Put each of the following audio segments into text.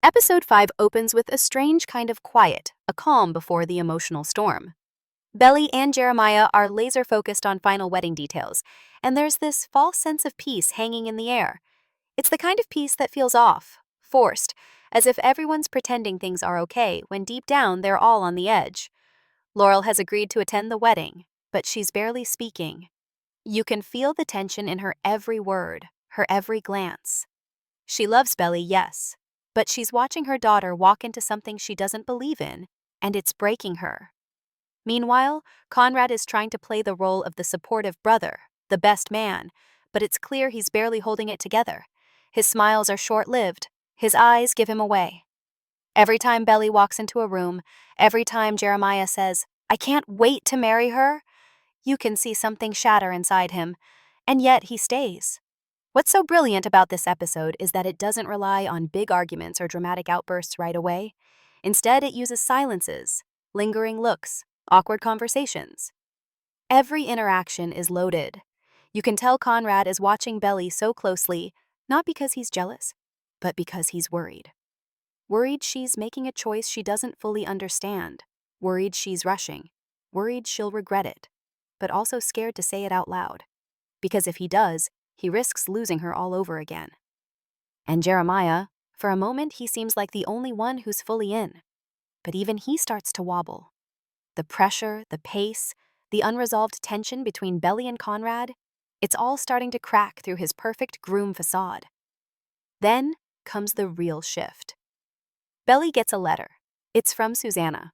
Episode 5 opens with a strange kind of quiet, a calm before the emotional storm. Belly and Jeremiah are laser focused on final wedding details, and there's this false sense of peace hanging in the air. It's the kind of peace that feels off, forced, as if everyone's pretending things are okay when deep down they're all on the edge. Laurel has agreed to attend the wedding, but she's barely speaking. You can feel the tension in her every word, her every glance. She loves Belly, yes, but she's watching her daughter walk into something she doesn't believe in, and it's breaking her. Meanwhile, Conrad is trying to play the role of the supportive brother, the best man, but it's clear he's barely holding it together. His smiles are short-lived. His eyes give him away. Every time Belly walks into a room, every time Jeremiah says, "I can't wait to marry her," you can see something shatter inside him, and yet he stays. What's so brilliant about this episode is that it doesn't rely on big arguments or dramatic outbursts right away. Instead, it uses silences, lingering looks, awkward conversations. Every interaction is loaded. You can tell Conrad is watching Belly so closely, not because he's jealous, but because he's worried. Worried she's making a choice she doesn't fully understand. Worried she's rushing. Worried she'll regret it. But also scared to say it out loud. Because if he does, he risks losing her all over again. And Jeremiah, for a moment he seems like the only one who's fully in. But even he starts to wobble. The pressure, the pace, the unresolved tension between Belly and Conrad, it's all starting to crack through his perfect groom facade. Then comes the real shift. Belly gets a letter. It's from Susanna.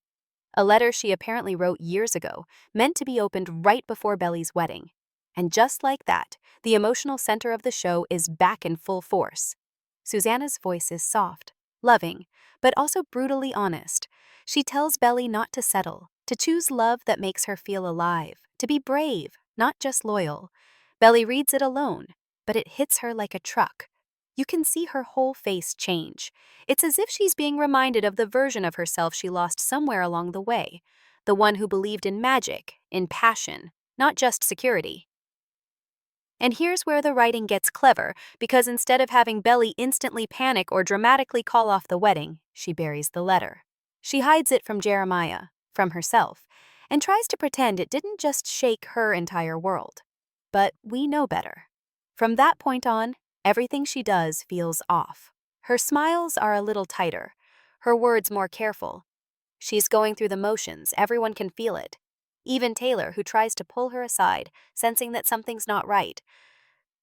A letter she apparently wrote years ago, meant to be opened right before Belly's wedding. And just like that, the emotional center of the show is back in full force. Susanna's voice is soft, loving, but also brutally honest. She tells Belly not to settle, to choose love that makes her feel alive, to be brave, not just loyal. Belly reads it alone, but it hits her like a truck. You can see her whole face change. It's as if she's being reminded of the version of herself she lost somewhere along the way, the one who believed in magic, in passion, not just security. And here's where the writing gets clever, because instead of having Belly instantly panic or dramatically call off the wedding, she buries the letter. She hides it from Jeremiah, from herself, and tries to pretend it didn't just shake her entire world. But we know better. From that point on, everything she does feels off. Her smiles are a little tighter, her words more careful. She's going through the motions, everyone can feel it. Even Taylor, who tries to pull her aside, sensing that something's not right.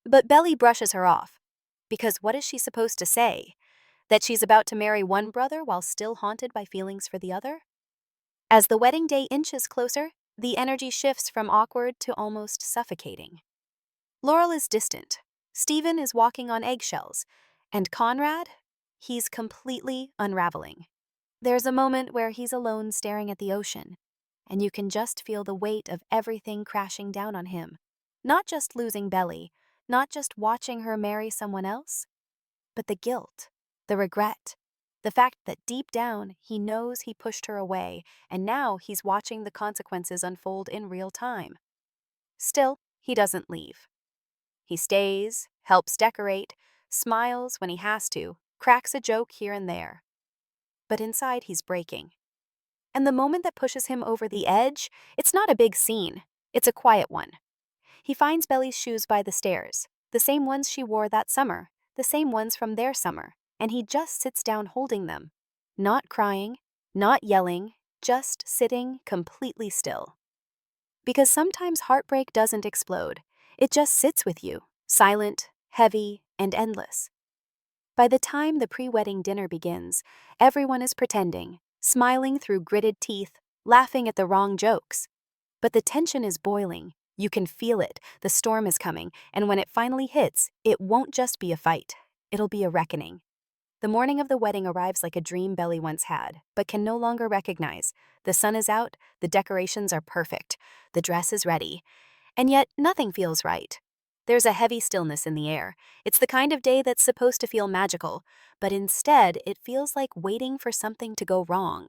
But Belly brushes her off. Because what is she supposed to say? That she's about to marry one brother while still haunted by feelings for the other? As the wedding day inches closer, the energy shifts from awkward to almost suffocating. Laurel is distant. Stephen is walking on eggshells. And Conrad? He's completely unraveling. There's a moment where he's alone staring at the ocean, and you can just feel the weight of everything crashing down on him. Not just losing Belly, not just watching her marry someone else, but the guilt, the regret, the fact that deep down he knows he pushed her away, and now he's watching the consequences unfold in real time. Still, he doesn't leave. He stays, helps decorate, smiles when he has to, cracks a joke here and there. But inside he's breaking. And the moment that pushes him over the edge, it's not a big scene, it's a quiet one. He finds Belly's shoes by the stairs, the same ones she wore that summer, the same ones from their summer, and he just sits down holding them. Not crying, not yelling, just sitting completely still. Because sometimes heartbreak doesn't explode, it just sits with you, silent, heavy, and endless. By the time the pre-wedding dinner begins, everyone is pretending, smiling through gritted teeth, laughing at the wrong jokes. But the tension is boiling. You can feel it, the storm is coming, and when it finally hits, it won't just be a fight. It'll be a reckoning. The morning of the wedding arrives like a dream Belly once had, but can no longer recognize. The sun is out, the decorations are perfect, the dress is ready. And yet, nothing feels right. There's a heavy stillness in the air. It's the kind of day that's supposed to feel magical, but instead it feels like waiting for something to go wrong.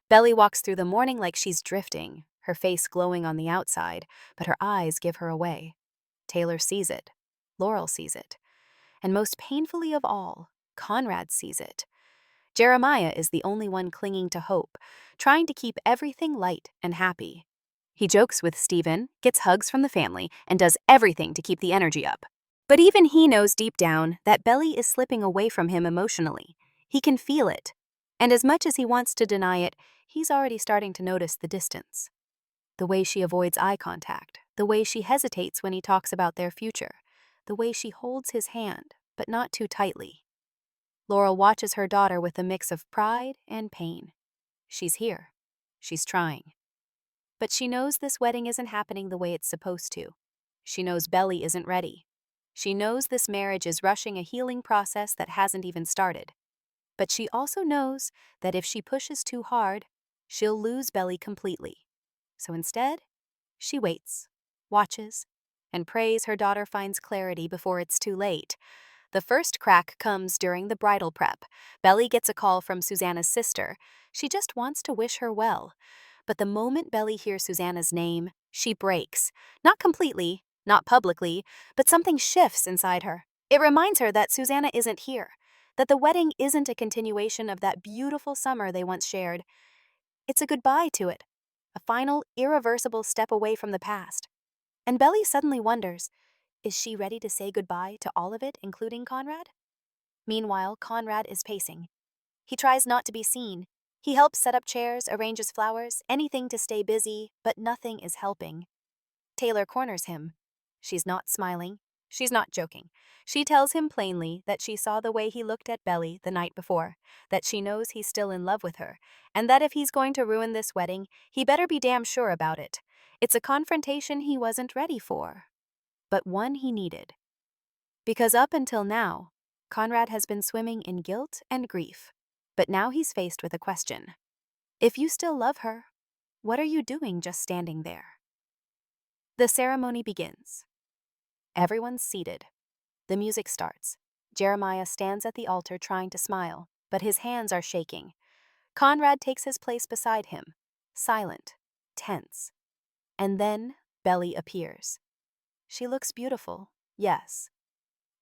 Belly walks through the morning like she's drifting, her face glowing on the outside, but her eyes give her away. Taylor sees it. Laurel sees it. And most painfully of all, Conrad sees it. Jeremiah is the only one clinging to hope, trying to keep everything light and happy. He jokes with Stephen, gets hugs from the family, and does everything to keep the energy up. But even he knows deep down that Belly is slipping away from him emotionally. He can feel it. And as much as he wants to deny it, he's already starting to notice the distance. The way she avoids eye contact, the way she hesitates when he talks about their future, the way she holds his hand, but not too tightly. Laurel watches her daughter with a mix of pride and pain. She's here. She's trying. But she knows this wedding isn't happening the way it's supposed to. She knows Belly isn't ready. She knows this marriage is rushing a healing process that hasn't even started. But she also knows that if she pushes too hard, she'll lose Belly completely. So instead, she waits, watches, and prays her daughter finds clarity before it's too late. The first crack comes during the bridal prep. Belly gets a call from Susanna's sister. She just wants to wish her well. But the moment Belly hears Susanna's name, she breaks. Not completely, not publicly, but something shifts inside her. It reminds her that Susanna isn't here, that the wedding isn't a continuation of that beautiful summer they once shared. It's a goodbye to it, a final, irreversible step away from the past. And Belly suddenly wonders, is she ready to say goodbye to all of it, including Conrad? Meanwhile, Conrad is pacing. He tries not to be seen. He helps set up chairs, arranges flowers, anything to stay busy, but nothing is helping. Taylor corners him. She's not smiling. She's not joking. She tells him plainly that she saw the way he looked at Belly the night before, that she knows he's still in love with her, and that if he's going to ruin this wedding, he better be damn sure about it. It's a confrontation he wasn't ready for, but one he needed. Because up until now, Conrad has been swimming in guilt and grief. But now he's faced with a question. If you still love her, what are you doing just standing there? The ceremony begins. Everyone's seated. The music starts. Jeremiah stands at the altar trying to smile, but his hands are shaking. Conrad takes his place beside him, silent, tense. And then Belly appears. She looks beautiful, yes,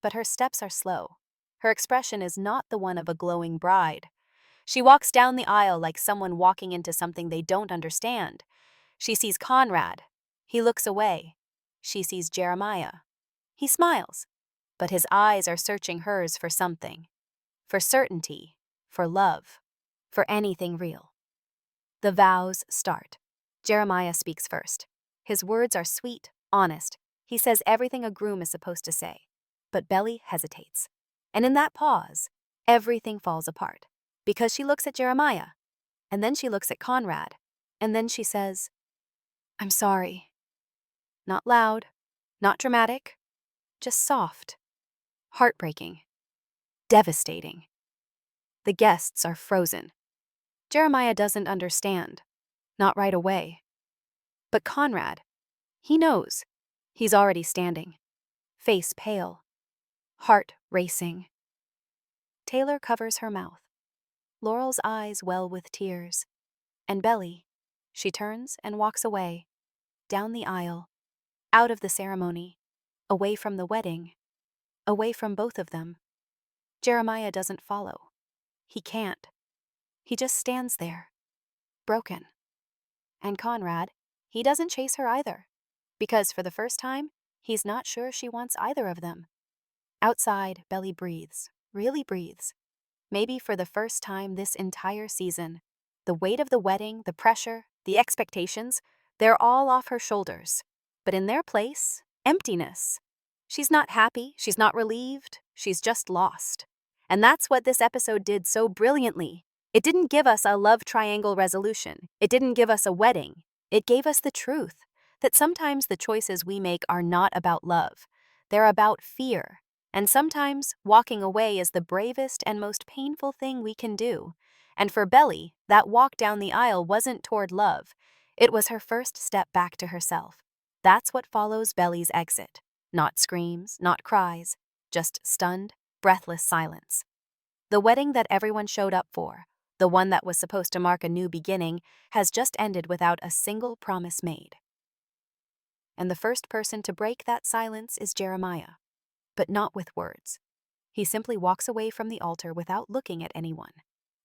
but her steps are slow. Her expression is not the one of a glowing bride. She walks down the aisle like someone walking into something they don't understand. She sees Conrad. He looks away. She sees Jeremiah. He smiles, but his eyes are searching hers for something. For certainty, for love, for anything real. The vows start. Jeremiah speaks first. His words are sweet, honest. He says everything a groom is supposed to say. But Belly hesitates. And in that pause, everything falls apart. Because she looks at Jeremiah, and then she looks at Conrad, and then she says, "I'm sorry." Not loud, not dramatic, just soft, heartbreaking, devastating. The guests are frozen. Jeremiah doesn't understand, not right away. But Conrad, he knows. He's already standing, face pale, heart racing. Taylor covers her mouth. Laurel's eyes well with tears. And Belly, she turns and walks away, down the aisle, out of the ceremony, away from the wedding, away from both of them. Jeremiah doesn't follow. He can't. He just stands there, broken. And Conrad, he doesn't chase her either, because for the first time, he's not sure she wants either of them. Outside, Belly breathes, really breathes. Maybe for the first time this entire season. The weight of the wedding, the pressure, the expectations, they're all off her shoulders. But in their place, emptiness. She's not happy, she's not relieved, she's just lost. And that's what this episode did so brilliantly. It didn't give us a love triangle resolution. It didn't give us a wedding. It gave us the truth that sometimes the choices we make are not about love. They're about fear. And sometimes walking away is the bravest and most painful thing we can do. And for Belly, that walk down the aisle wasn't toward love. It was her first step back to herself. That's what follows Belly's exit. Not screams, not cries, just stunned, breathless silence. The wedding that everyone showed up for, the one that was supposed to mark a new beginning, has just ended without a single promise made. And the first person to break that silence is Jeremiah. But not with words. He simply walks away from the altar without looking at anyone.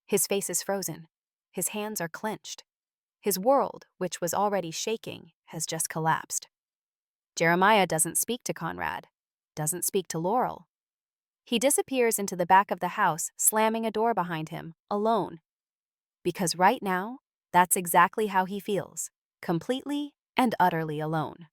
His face is frozen. His hands are clenched. His world, which was already shaking, has just collapsed. Jeremiah doesn't speak to Conrad, doesn't speak to Laurel. He disappears into the back of the house, slamming a door behind him, alone. Because right now, that's exactly how he feels, completely and utterly alone.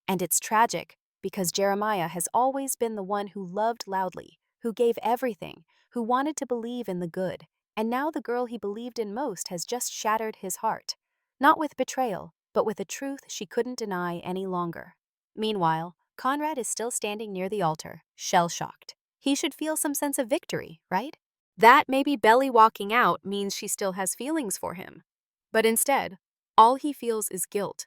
And it's tragic, because Jeremiah has always been the one who loved loudly, who gave everything, who wanted to believe in the good, and now the girl he believed in most has just shattered his heart. Not with betrayal, but with a truth she couldn't deny any longer. Meanwhile, Conrad is still standing near the altar, shell-shocked. He should feel some sense of victory, right? That maybe Belly walking out means she still has feelings for him. But instead, all he feels is guilt.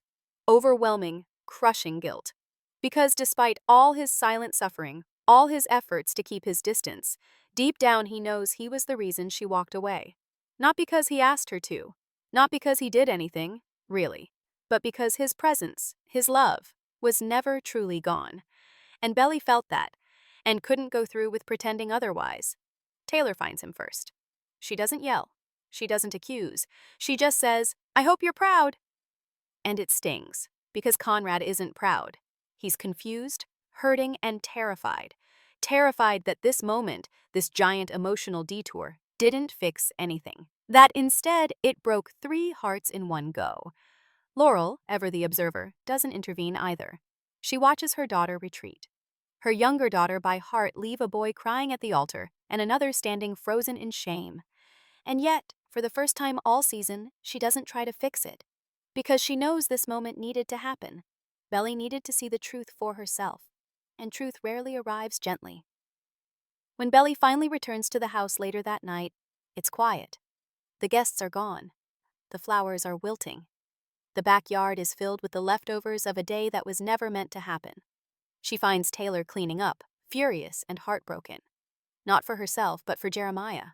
Overwhelming, crushing guilt. Because despite all his silent suffering, all his efforts to keep his distance, deep down he knows he was the reason she walked away. Not because he asked her to, not because he did anything, really, but because his presence, his love, was never truly gone. And Belly felt that, and couldn't go through with pretending otherwise. Taylor finds him first. She doesn't yell. She doesn't accuse. She just says, "I hope you're proud." And it stings, because Conrad isn't proud. He's confused, hurting, and terrified. Terrified that this moment, this giant emotional detour, didn't fix anything. That instead, it broke 3 hearts in one go. Laurel, ever the observer, doesn't intervene either. She watches her daughter retreat. Her younger daughter by heart leave a boy crying at the altar and another standing frozen in shame. And yet, for the first time all season, she doesn't try to fix it. Because she knows this moment needed to happen. Belly needed to see the truth for herself. And truth rarely arrives gently. When Belly finally returns to the house later that night, it's quiet. The guests are gone. The flowers are wilting. The backyard is filled with the leftovers of a day that was never meant to happen. She finds Taylor cleaning up, furious and heartbroken. Not for herself, but for Jeremiah.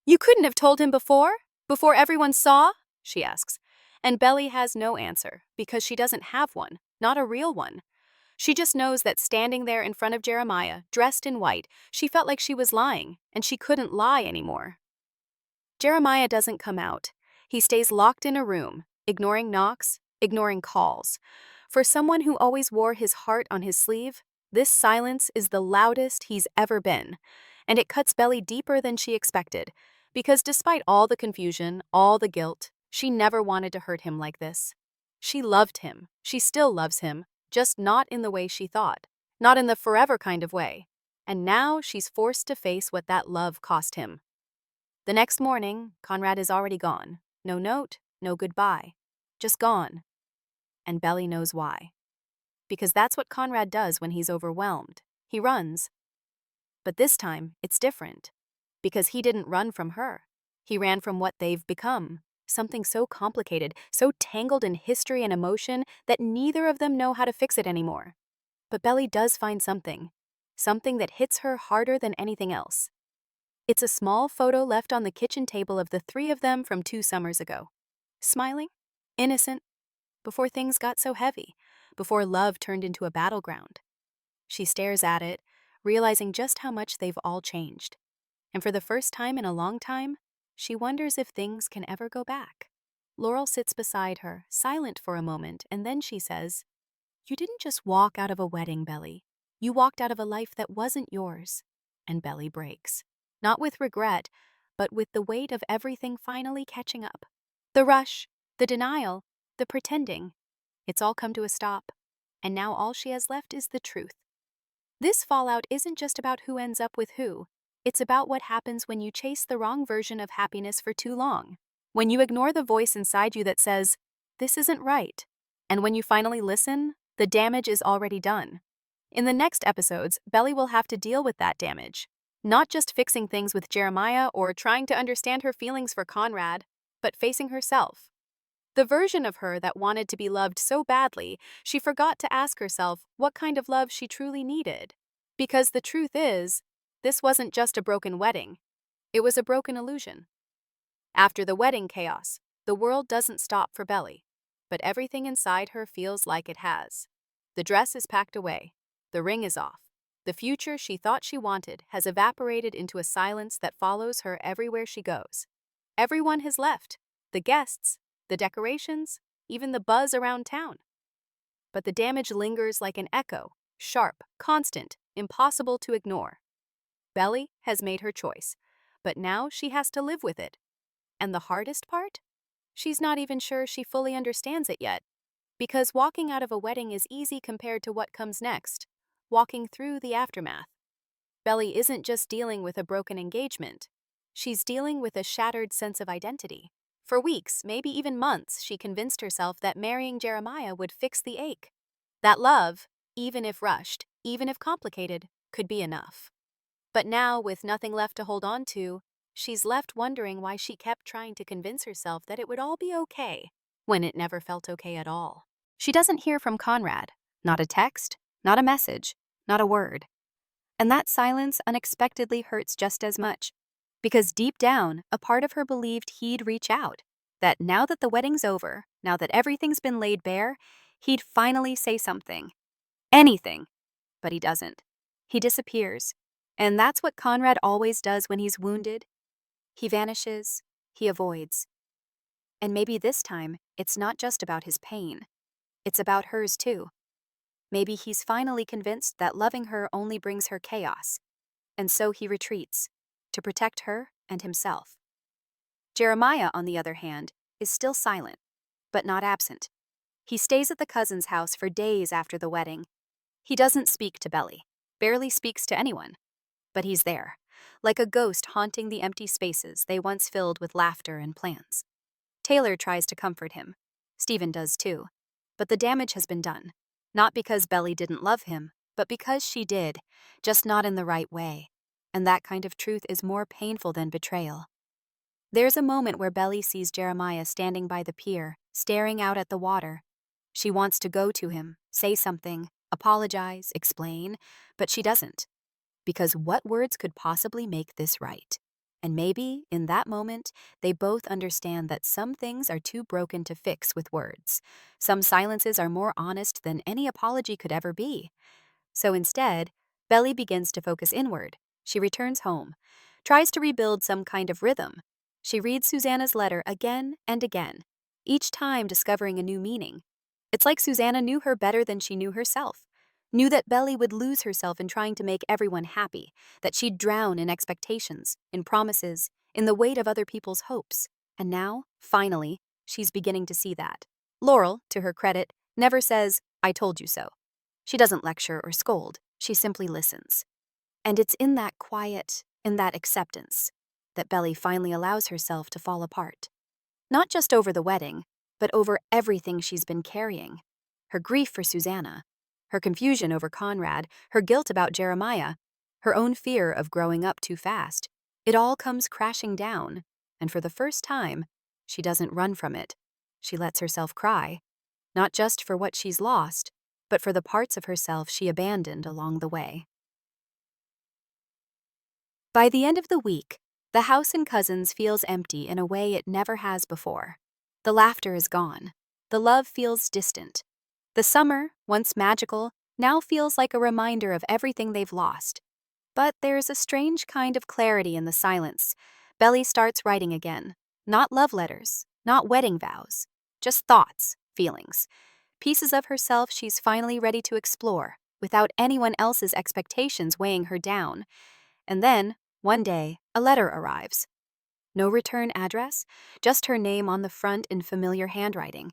"You couldn't have told him before? Before everyone saw?" she asks. And Belly has no answer, because she doesn't have one, not a real one. She just knows that standing there in front of Jeremiah, dressed in white, she felt like she was lying, and she couldn't lie anymore. Jeremiah doesn't come out. He stays locked in a room, ignoring knocks, ignoring calls. For someone who always wore his heart on his sleeve, this silence is the loudest he's ever been. And it cuts Belly deeper than she expected, because despite all the confusion, all the guilt, she never wanted to hurt him like this. She loved him. She still loves him, just not in the way she thought, not in the forever kind of way. And now she's forced to face what that love cost him. The next morning, Conrad is already gone. No note, no goodbye. Just gone. And Belly knows why. Because that's what Conrad does when he's overwhelmed. He runs. But this time, it's different. Because he didn't run from her. He ran from what they've become. Something so complicated, so tangled in history and emotion that neither of them know how to fix it anymore. But Belly does find something. Something that hits her harder than anything else. It's a small photo left on the kitchen table of the 3 of them from 2 summers ago. Smiling, innocent, before things got so heavy, before love turned into a battleground. She stares at it, realizing just how much they've all changed. And for the first time in a long time, she wonders if things can ever go back. Laurel sits beside her, silent for a moment, and then she says, "You didn't just walk out of a wedding, Belly. You walked out of a life that wasn't yours." And Belly breaks. Not with regret, but with the weight of everything finally catching up. The rush, the denial, the pretending. It's all come to a stop. And now all she has left is the truth. This fallout isn't just about who ends up with who. It's about what happens when you chase the wrong version of happiness for too long. When you ignore the voice inside you that says, "This isn't right." And when you finally listen, the damage is already done. In the next episodes, Belly will have to deal with that damage. Not just fixing things with Jeremiah or trying to understand her feelings for Conrad, but facing herself. The version of her that wanted to be loved so badly, she forgot to ask herself what kind of love she truly needed. Because the truth is, this wasn't just a broken wedding. It was a broken illusion. After the wedding chaos, the world doesn't stop for Belly, but everything inside her feels like it has. The dress is packed away. The ring is off. The future she thought she wanted has evaporated into a silence that follows her everywhere she goes. Everyone has left, the guests, the decorations, even the buzz around town. But the damage lingers like an echo, sharp, constant, impossible to ignore. Belly has made her choice, but now she has to live with it. And the hardest part? She's not even sure she fully understands it yet. Because walking out of a wedding is easy compared to what comes next, walking through the aftermath. Belly isn't just dealing with a broken engagement. She's dealing with a shattered sense of identity. For weeks, maybe even months, she convinced herself that marrying Jeremiah would fix the ache. That love, even if rushed, even if complicated, could be enough. But now, with nothing left to hold on to, she's left wondering why she kept trying to convince herself that it would all be okay, when it never felt okay at all. She doesn't hear from Conrad. Not a text, not a message, not a word. And that silence unexpectedly hurts just as much. Because deep down, a part of her believed he'd reach out. That now that the wedding's over, now that everything's been laid bare, he'd finally say something. Anything. But he doesn't. He disappears. And that's what Conrad always does when he's wounded. He vanishes. He avoids. And maybe this time, it's not just about his pain. It's about hers too. Maybe he's finally convinced that loving her only brings her chaos. And so he retreats, to protect her and himself. Jeremiah, on the other hand, is still silent, but not absent. He stays at the cousin's house for days after the wedding. He doesn't speak to Belly, barely speaks to anyone. But he's there, like a ghost haunting the empty spaces they once filled with laughter and plans. Taylor tries to comfort him. Stephen does too. But the damage has been done. Not because Belly didn't love him, but because she did, just not in the right way. And that kind of truth is more painful than betrayal. There's a moment where Belly sees Jeremiah standing by the pier, staring out at the water. She wants to go to him, say something, apologize, explain, but she doesn't. Because what words could possibly make this right? And maybe, in that moment, they both understand that some things are too broken to fix with words. Some silences are more honest than any apology could ever be. So instead, Belly begins to focus inward. She returns home, tries to rebuild some kind of rhythm. She reads Susanna's letter again and again, each time discovering a new meaning. It's like Susanna knew her better than she knew herself. Knew that Belly would lose herself in trying to make everyone happy, that she'd drown in expectations, in promises, in the weight of other people's hopes. And now, finally, she's beginning to see that. Laurel, to her credit, never says, "I told you so." She doesn't lecture or scold, she simply listens. And it's in that quiet, in that acceptance, that Belly finally allows herself to fall apart. Not just over the wedding, but over everything she's been carrying. Her grief for Susanna, her confusion over Conrad, her guilt about Jeremiah, her own fear of growing up too fast. It all comes crashing down, and for the first time, she doesn't run from it. She lets herself cry, not just for what she's lost, but for the parts of herself she abandoned along the way. By the end of the week, the house in Cousins feels empty in a way it never has before. The laughter is gone. The love feels distant. The summer, once magical, now feels like a reminder of everything they've lost. But there's a strange kind of clarity in the silence. Belly starts writing again. Not love letters, not wedding vows, just thoughts, feelings. Pieces of herself she's finally ready to explore, without anyone else's expectations weighing her down. And then, one day, a letter arrives. No return address, just her name on the front in familiar handwriting.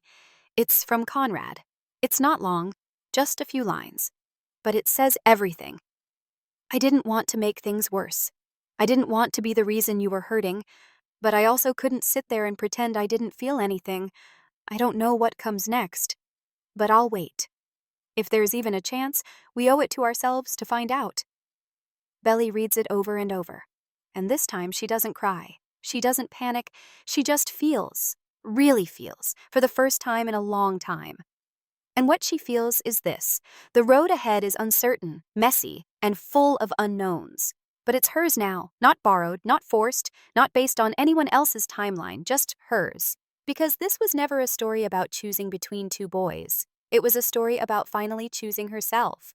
It's from Conrad. It's not long, just a few lines. But it says everything. "I didn't want to make things worse. I didn't want to be the reason you were hurting, but I also couldn't sit there and pretend I didn't feel anything. I don't know what comes next, but I'll wait. If there's even a chance, we owe it to ourselves to find out." Belly reads it over and over, and this time she doesn't cry. She doesn't panic. She just feels, really feels, for the first time in a long time. And what she feels is this: the road ahead is uncertain, messy, and full of unknowns. But it's hers now, not borrowed, not forced, not based on anyone else's timeline, just hers. Because this was never a story about choosing between two boys. It was a story about finally choosing herself.